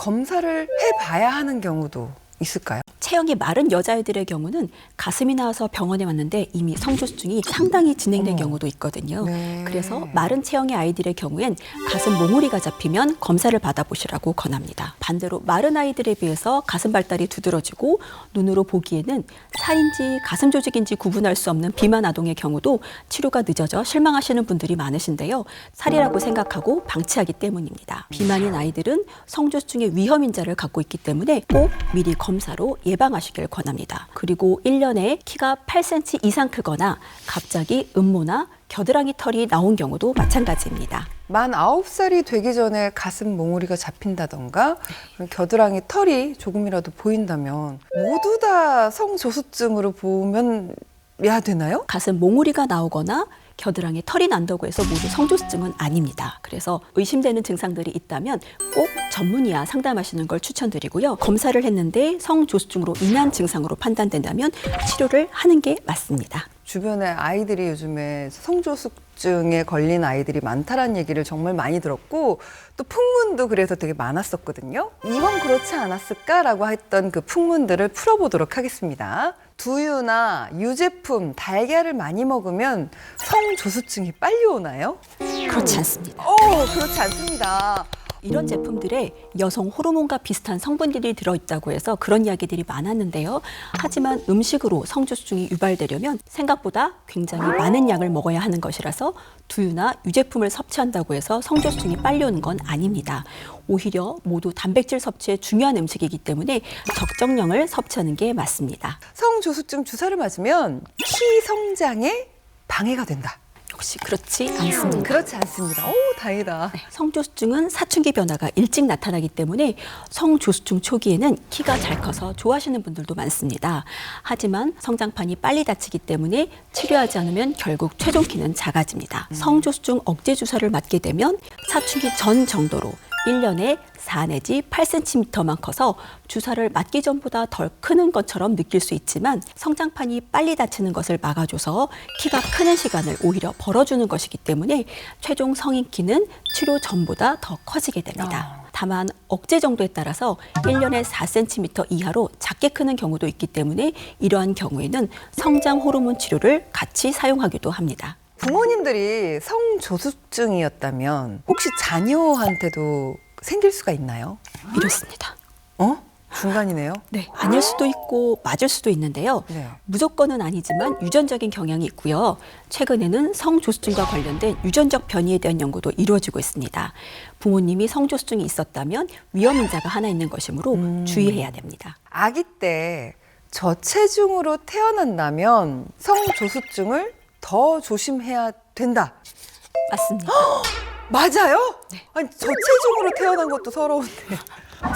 검사를 해봐야 하는 경우도 있을까요? 체형이 마른 여자아이들의 경우는 가슴이 나와서 병원에 왔는데 이미 성조수증이 상당히 진행된 경우도 있거든요. 네. 그래서 마른 체형의 아이들의 경우엔 가슴 몽우리가 잡히면 검사를 받아보시라고 권합니다. 반대로 마른 아이들에 비해서 가슴 발달이 두드러지고 눈으로 보기에는 살인지 가슴 조직인지 구분할 수 없는 비만 아동의 경우도 치료가 늦어져 실망하시는 분들이 많으신데요. 살이라고 생각하고 방치하기 때문입니다. 비만인 아이들은 성조수증의 위험 인자를 갖고 있기 때문에 꼭 미리 검사로 예방하시길 권합니다. 그리고 1년에 키가 8cm 이상 크거나 갑자기 음모나 겨드랑이 털이 나온 경우도 마찬가지입니다. 만 9살이 되기 전에 가슴 몽우리가 잡힌다던가 그런 겨드랑이 털이 조금이라도 보인다면 모두 다 성조수증으로 보면 해야 되나요? 가슴 몽우리가 나오거나 겨드랑이 털이 난다고 해서 모두 성조수증은 아닙니다. 그래서 의심되는 증상들이 있다면 꼭 전문의와 상담하시는 걸 추천드리고요. 검사를 했는데 성조수증으로 인한 증상으로 판단된다면 치료를 하는 게 맞습니다. 주변에 아이들이 요즘에 성조숙증에 걸린 아이들이 많다라는 얘기를 정말 많이 들었고 또 풍문도 그래서 되게 많았었거든요. 이건 그렇지 않았을까라고 했던 그 풍문들을 풀어보도록 하겠습니다. 두유나 유제품, 달걀을 많이 먹으면 성조숙증이 빨리 오나요? 그렇지 않습니다. 그렇지 않습니다. 이런 제품들에 여성 호르몬과 비슷한 성분들이 들어있다고 해서 그런 이야기들이 많았는데요. 하지만 음식으로 성조수증이 유발되려면 생각보다 굉장히 많은 양을 먹어야 하는 것이라서 두유나 유제품을 섭취한다고 해서 성조수증이 빨리 오는 건 아닙니다. 오히려 모두 단백질 섭취에 중요한 음식이기 때문에 적정량을 섭취하는 게 맞습니다. 성조숙증 주사를 맞으면 키 성장에 방해가 된다. 역시 그렇지 않습니다. 그렇지 않습니다. 오, 다행이다. 네, 성조수증은 사춘기 변화가 일찍 나타나기 때문에 성조수증 초기에는 키가 잘 커서 좋아하시는 분들도 많습니다. 하지만 성장판이 빨리 닫히기 때문에 치료하지 않으면 결국 최종 키는 작아집니다. 성조수증 억제 주사를 맞게 되면 사춘기 전 정도로 1년에 4 내지 8cm만 커서 주사를 맞기 전보다 덜 크는 것처럼 느낄 수 있지만 성장판이 빨리 닫히는 것을 막아줘서 키가 크는 시간을 오히려 벌어주는 것이기 때문에 최종 성인 키는 치료 전보다 더 커지게 됩니다. 다만 억제 정도에 따라서 1년에 4cm 이하로 작게 크는 경우도 있기 때문에 이러한 경우에는 성장 호르몬 치료를 같이 사용하기도 합니다. 부모님들이 성조숙증이었다면 혹시 자녀한테도 생길 수가 있나요? 이렇습니다. 중간이네요. 네, 아닐 수도 있고 맞을 수도 있는데요. 네. 무조건은 아니지만 유전적인 경향이 있고요. 최근에는 성조수증과 관련된 유전적 변이에 대한 연구도 이루어지고 있습니다. 부모님이 성조수증이 있었다면 위험 인자가 하나 있는 것이므로 주의해야 됩니다. 아기 때 저체중으로 태어난다면 성조숙증을 더 조심해야 된다. 맞습니다. 맞아요? 네. 아니 저체중으로 태어난 것도 서러운데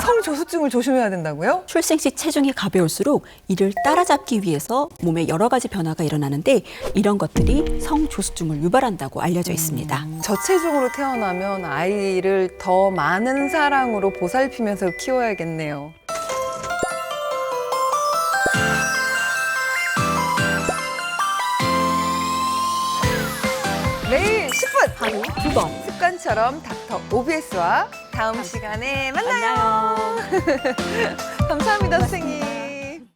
성조숙증을 조심해야 된다고요? 출생 시 체중이 가벼울수록 이를 따라잡기 위해서 몸에 여러 가지 변화가 일어나는데 이런 것들이 성조수증을 유발한다고 알려져 있습니다. 저체중으로 태어나면 아이를 더 많은 사랑으로 보살피면서 키워야겠네요. 매일 10분 하루 2번 습관처럼 닥터 OBS와 다음 시간에 만나요. 만나요. 감사합니다, 선생님.